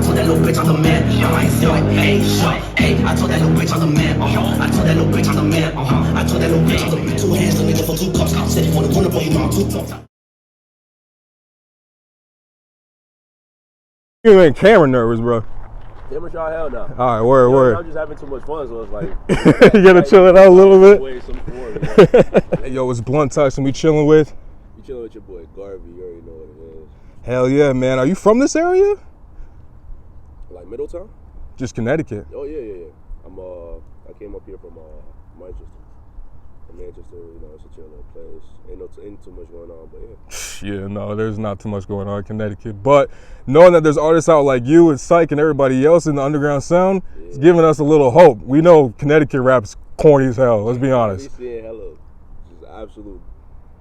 told that little bitch I'm the man. Hey, I told that little bitch I'm the man. I told that little bitch I'm the man. I told that little bitch I'm the man. 2 hands, a nigga for 2 cups. Said you wanna run up on your mom 2 pumps. You ain't camera nervous, bro. Camera shot, hell no. All right, word. I'm just having too much fun, so it's like you gotta chill it out a little bit. Hey, yo, it's Blunt Touch, and we chilling with. You chilling with your boy Garvii. You already know what it is. Hell yeah, man. Are you from this area? Like Middletown? Just Connecticut. Oh yeah. I came up here from Manchester. Manchester, you know, it's a chill little place. Ain't too much going on, but yeah. Yeah, no, there's not too much going on in Connecticut. But knowing that there's artists out like you and Psych and everybody else in the underground sound, it's giving us a little hope. We know Connecticut rap's corny as hell, let's be honest. We seeing hella just absolute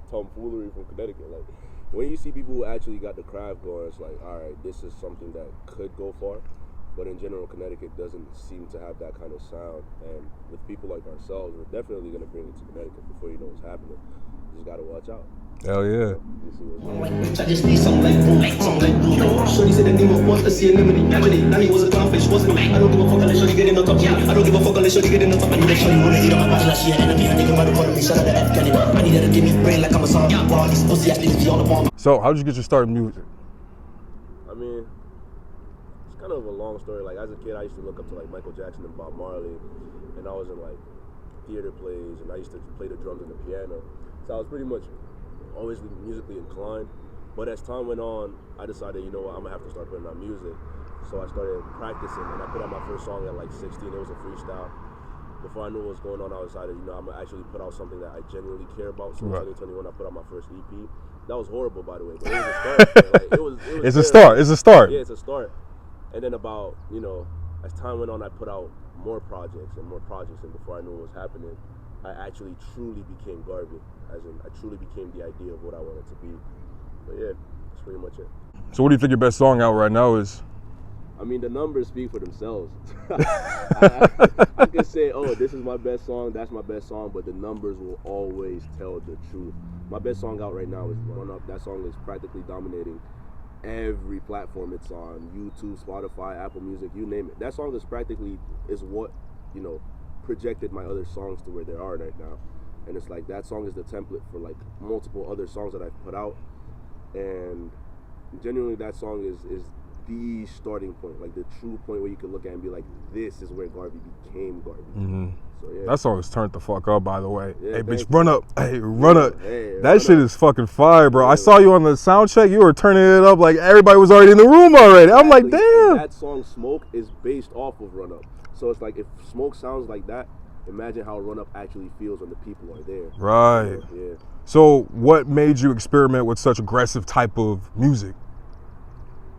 tomfoolery from Connecticut. Like, when you see people who actually got the craft going, it's like, all right, this is something that could go far. But in general, Connecticut doesn't seem to have that kind of sound. And with people like ourselves, we're definitely going to bring it to Connecticut before you know what's happening. You just got to watch out. Hell yeah. I just need something like boom, something like boom. Shorty said the name of was the anemone. Nanny was a clownfish, wasn't me. I don't give a fuck unless Shorty get in the top. I don't give a fuck unless Shorty get in the top. I need that Shorty wanna eat on my body like she an enemy. A nigga might have called me, shout out to F Kennedy. I need her to give me brain like I'm a song. While all these pussy ass niggas be all upon me. So, how'd you get your start in music? I mean, it's kind of a long story. Like, as a kid, I used to look up to like Michael Jackson and Bob Marley, and I was in like theater plays, and I used to play the drums and the piano. So I was pretty much always musically inclined. But as time went on, I decided, you know what, I'm gonna have to start putting out music. So I started practicing, and I put out my first song at like 16. It was a freestyle. Before I knew what was going on, I decided, you know, I'm gonna actually put out something that I genuinely care about. So in 2021, I put out my first EP. That was horrible, by the way, but it was a start. Like, it was It's a start. It's a start. Yeah, it's a start. And then about, you know, as time went on, I put out more projects, and before I knew what was happening, I actually truly became Garvii. As in, I truly became the idea of what I wanted to be. But yeah, that's pretty much it. So what do you think your best song out right now is? I mean, the numbers speak for themselves. I could say, oh, this is my best song, that's my best song, but the numbers will always tell the truth. My best song out right now is Run Up. That song is practically dominating every platform it's on. YouTube, Spotify, Apple Music, you name it. That song is what, you know, projected my other songs to where they are right now. And it's like, that song is the template for like multiple other songs that I've put out. And genuinely, that song is the starting point, like the true point where you can look at and be like, this is where Garvii became Garvii. Mm-hmm. So yeah. That song is turned the fuck up, by the way. Yeah, hey, bitch, run up. Hey, run up. Hey, that shit is fucking fire, bro. Yeah. I saw you on the sound check. You were turning it up like everybody was already in the room already. I'm like, damn. And that song, Smoke, is based off of Run Up. So it's like, if Smoke sounds like that, imagine how Run Up actually feels when the people are there. Right. Yeah. So what made you experiment with such aggressive type of music?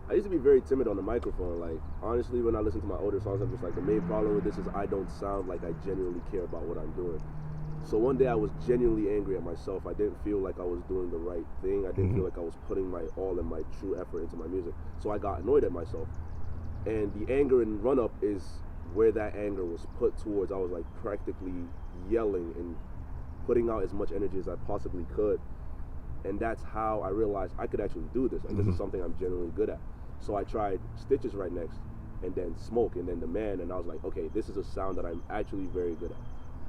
I used to be very timid on the microphone. Like, honestly, when I listen to my older songs, I'm just like, the main problem with this is I don't sound like I genuinely care about what I'm doing. So one day I was genuinely angry at myself. I didn't feel like I was doing the right thing. I didn't feel like I was putting my all and my true effort into my music. So I got annoyed at myself. And the anger in Run Up is where that anger was put towards. I was like practically yelling and putting out as much energy as I possibly could. And that's how I realized I could actually do this. Like, this is something I'm genuinely good at. So I tried Stitches Right Next, and then Smoke, and then The Man, and I was like, okay, this is a sound that I'm actually very good at.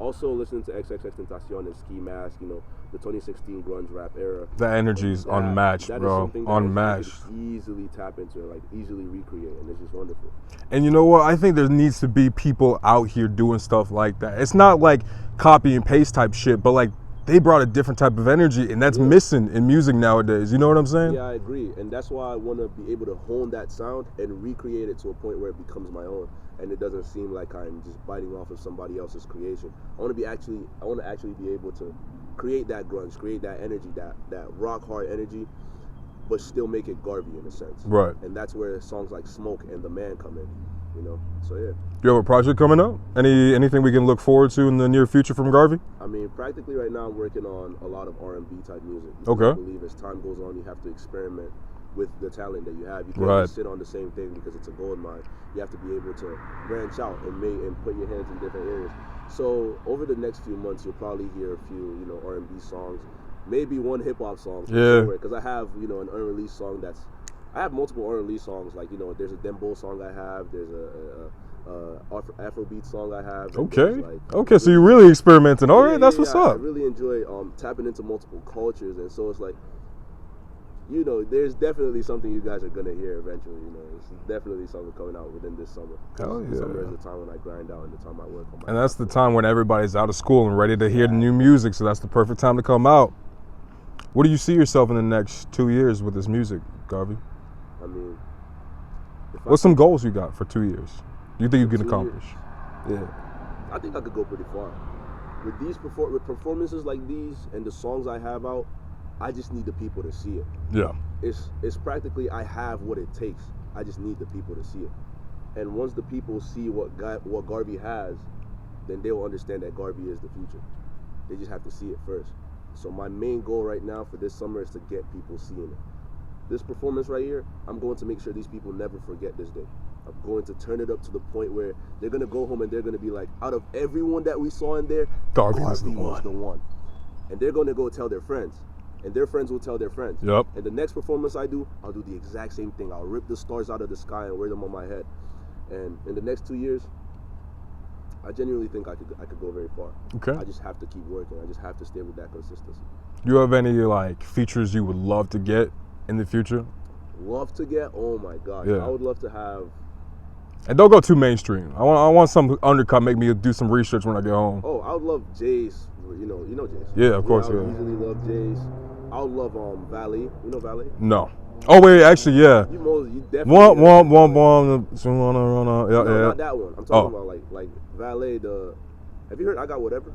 Also listening to XXXTentacion and Ski Mask, you know, the 2016 grunge rap era. The energy's unmatched, bro. Unmatched. I could easily tap into and like easily recreate, and it's just wonderful. And you know what? I think there needs to be people out here doing stuff like that. It's not like copy and paste type shit, but like they brought a different type of energy, and that's missing in music nowadays. You know what I'm saying? Yeah, I agree. And that's why I want to be able to hone that sound and recreate it to a point where it becomes my own, and it doesn't seem like I'm just biting off of somebody else's creation. I want to actually be able to create that grunge, create that energy, that rock hard energy, but still make it Garvii in a sense. Right. And that's where songs like Smoke and The Man come in. You know, so yeah. You have a project coming up? Anything we can look forward to in the near future from Garvii? I mean, practically right now I'm working on a lot of R&B type music. Okay. I believe as time goes on, you have to experiment with the talent that you have. You can't just sit on the same thing because it's a gold mine. You have to be able to branch out and put your hands in different areas. So over the next few months, you'll probably hear a few, you know, R&B songs, maybe one hip hop song. Yeah. Because I have, you know, an unreleased song that's I have multiple R&B songs. Like, you know, there's a Dembo song I have. There's a Afrobeat song I have. Okay. Like, Okay, so you're really experimenting. All right, that's what's I up. really enjoy tapping into multiple cultures, and so it's like, you know, there's definitely something you guys are gonna hear eventually. You know, it's definitely something coming out within this summer. Hell yeah. Summer is the time when I grind out and the time I work on my. And that's the time when everybody's out of school and ready to hear the new music, so that's the perfect time to come out. What do you see yourself in the next 2 years with this music, Garvii? I mean, what's some goals you got for 2 years? You think you can accomplish? Yeah. I think I could go pretty far. With these with performances like these and the songs I have out, I just need the people to see it. Yeah. It's practically I have what it takes. I just need the people to see it. And once the people see what Garvii has, then they will understand that Garvii is the future. They just have to see it first. So my main goal right now for this summer is to get people seeing it. This performance right here, I'm going to make sure these people never forget this day. I'm going to turn it up to the point where they're going to go home and they're going to be like, out of everyone that we saw in there, Garvii was the one. And they're going to go tell their friends. And their friends will tell their friends. Yep. And the next performance I do, I'll do the exact same thing. I'll rip the stars out of the sky and wear them on my head. And in the next 2 years, I genuinely think I could go very far. Okay. I just have to keep working. I just have to stay with that consistency. You have any like features you would love to get in the future? Love to get? Oh my gosh. Yeah. I would love to have. And don't go too mainstream. I want some undercut. Make me do some research when I get home. Oh, I would love Jay's. You know Jay's. Yeah, of course. I would Yeah. easily love Jay's. I would love Valet. You know Valet? No. Oh wait, actually, yeah. You definitely. One. Yeah, No, yeah. not that one. I'm talking about like Valet. Have you heard I Got Whatever?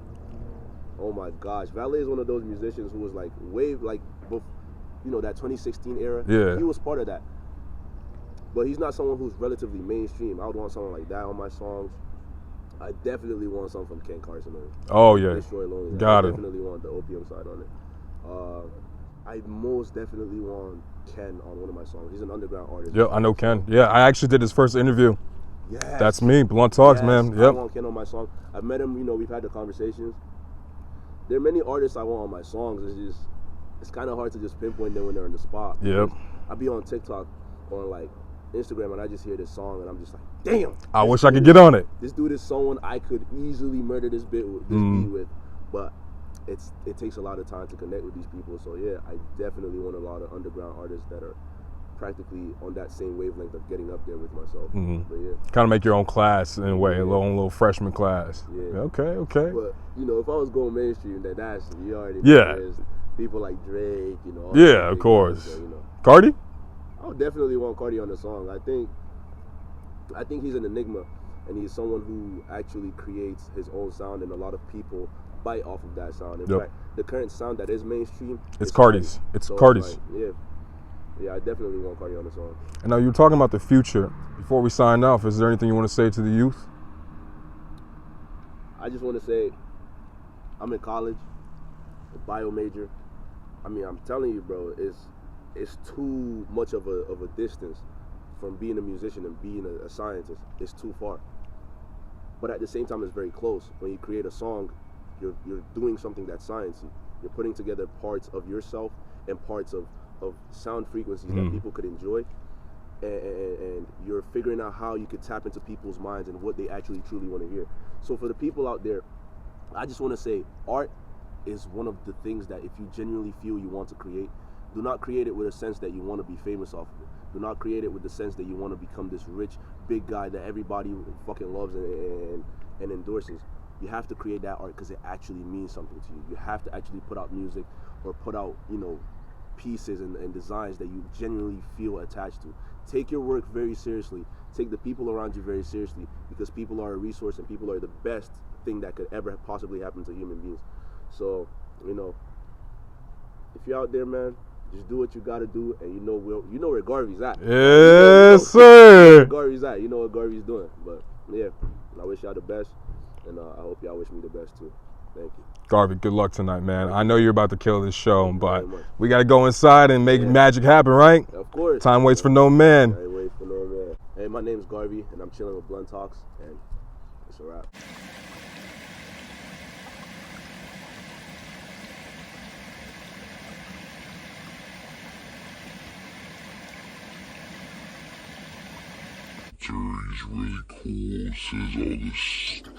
Oh my gosh, Valet is one of those musicians who was like that 2016 era. Yeah. He was part of that. But he's not someone who's relatively mainstream. I would want someone like that on my songs. I definitely want something from Ken Carson. Oh yeah. Destroy Loneliness. Got I it. definitely want the Opium side on it. I most definitely want Ken on one of my songs. He's an underground artist. Yep, I know Ken. Yeah, I actually did his first interview. Yes. That's me. Blunt Talks, Yes, man. I Yep. want Ken on my song. I've met him. We've had the conversations. There are many artists I want on my songs. It's kind of hard to just pinpoint them when they're in the spot. Yep. I'll be on TikTok or like Instagram and I just hear this song and I'm just like, damn. I wish I could get on it. This dude is someone I could easily murder this beat with, but it takes a lot of time to connect with these people. So yeah, I definitely want a lot of underground artists that are practically on that same wavelength of getting up there with myself. But yeah. Kind of make your own class in a way, a little freshman class. Yeah. Okay. But if I was going mainstream, then that's you already Yeah. know there's people like Drake, all Yeah, these of big course. guys, Cardi? I would definitely want Cardi on the song. I think he's an enigma, and he's someone who actually creates his own sound, and a lot of people bite off of that sound. In fact, the current sound that is mainstream, It's Cardi's. It's So Cardi's. Yeah, I definitely want Cardi on the song. And now you're talking about the future. Before we sign off, is there anything you want to say to the youth? I just want to say, I'm in college, a bio major. I mean, I'm telling you, bro, it's too much of a distance from being a musician and being a scientist. It's too far. But at the same time, it's very close. When you create a song, you're doing something that's sciencey. You're putting together parts of yourself and parts of sound frequencies that people could enjoy. And you're figuring out how you could tap into people's minds and what they actually truly want to hear. So for the people out there, I just want to say art is one of the things that if you genuinely feel you want to create, do not create it with a sense that you want to be famous off of it. Do not create it with the sense that you want to become this rich, big guy that everybody fucking loves and endorses. You have to create that art because it actually means something to you. You have to actually put out music or put out, pieces and designs that you genuinely feel attached to. Take your work very seriously. Take the people around you very seriously because people are a resource and people are the best thing that could ever possibly happen to human beings. So, if you're out there, man, just do what you gotta do, and you know where Garvey's at. Yes, sir. Garvey's at. You know what Garvey's doing. But yeah, I wish y'all the best, and I hope y'all wish me the best too. Thank you. Garvii, good luck tonight, man. I know you're about to kill this show, but we got to go inside and make magic happen, right? Of course. Time waits for no man. Time waits for no man. Hey, my name's Garvii, and I'm chilling with Blunt Talks, and it's a wrap. dancer, he's really cool, says all this